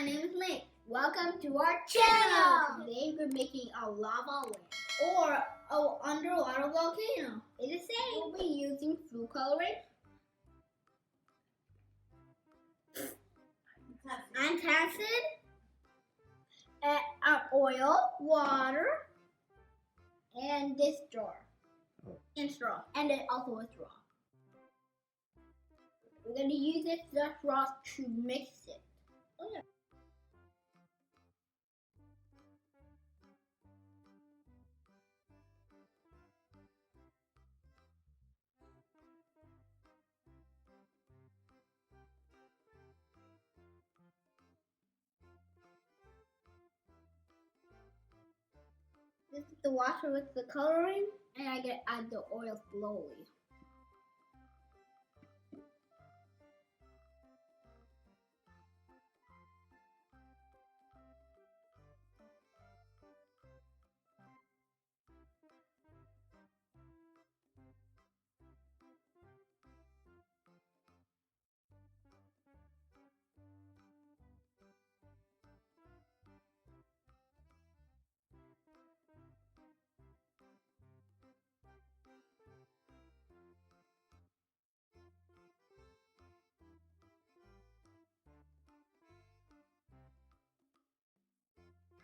my name is Link. Welcome to our channel. Today we're making a lava lamp or an underwater volcano. It is safe. We'll be using food coloring, antacid, oil, water, and this jar, and straw, and then also a straw. We're going to use this straw to mix it. Oh, yeah. This is the water with the coloring, and I get add the oil slowly.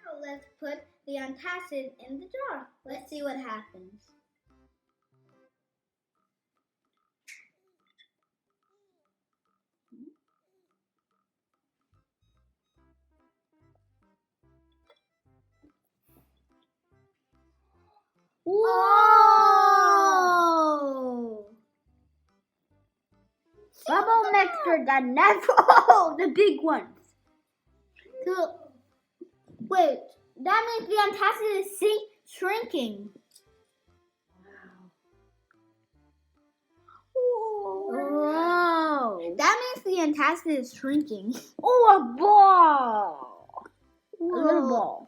Now let's put the antacid in the jar. Let's see what happens. Whoa! Bubble mixer, the natural, the big ones. So, wait, that means the antacid is shrinking. Wow. That means the antacid is shrinking. Oh, a ball. Whoa. A little ball.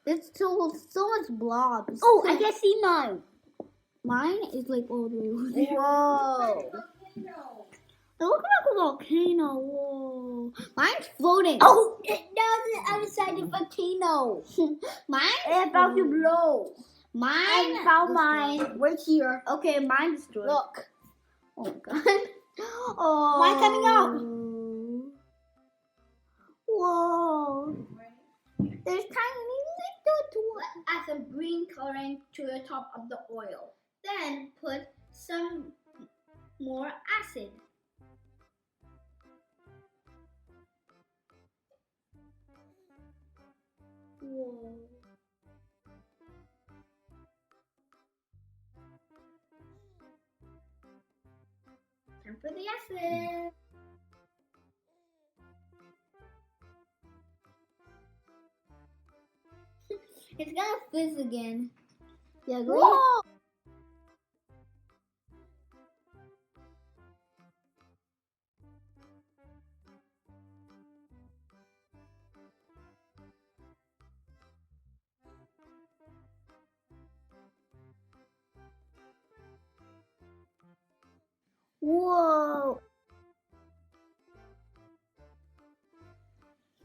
It's so much blobs. Oh, I can see mine. Mine is like all the way over there. Whoa. It looks like a volcano. Whoa. Mine's floating. Oh, now the other side of the volcano. Mine's It's about to blow. Mine. I found mine right here. Okay, mine's destroyed. Look. Oh my god. Oh. Mine coming out. Whoa. There's tiny little add some green coloring to the top of the oil. Then put some more acid. Whoa. Time for the acid. It's gonna fizz again. Yeah, agree? Whoa. Whoa.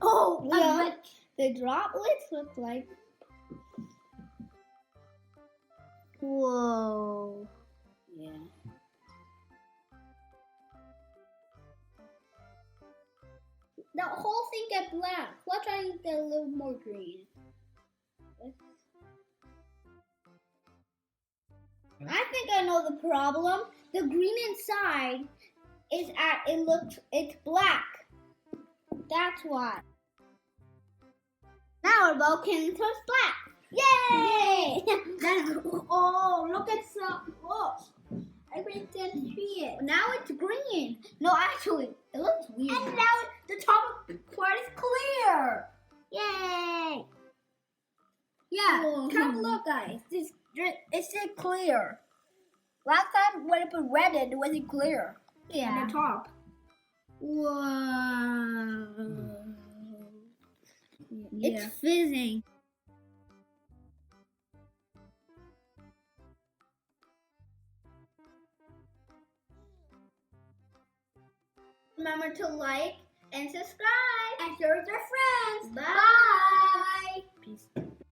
Oh, yeah. The droplets look like. Whoa. Yeah. The whole thing get black. Let's try to get a little more green. I think I know the problem. The green inside is it's black. That's why. Now our volcano turns black. Yay! Oh, look at some. Look. I really didn't see it. Now it's green. No, actually, it looks weird. And now the top part is clear. Yay! Yeah, Oh. come look, guys. It's still clear. Last time when it was red, it wasn't clear. Yeah. On the top. Whoa. Yeah. It's fizzing. Remember to like and subscribe. And share with your friends.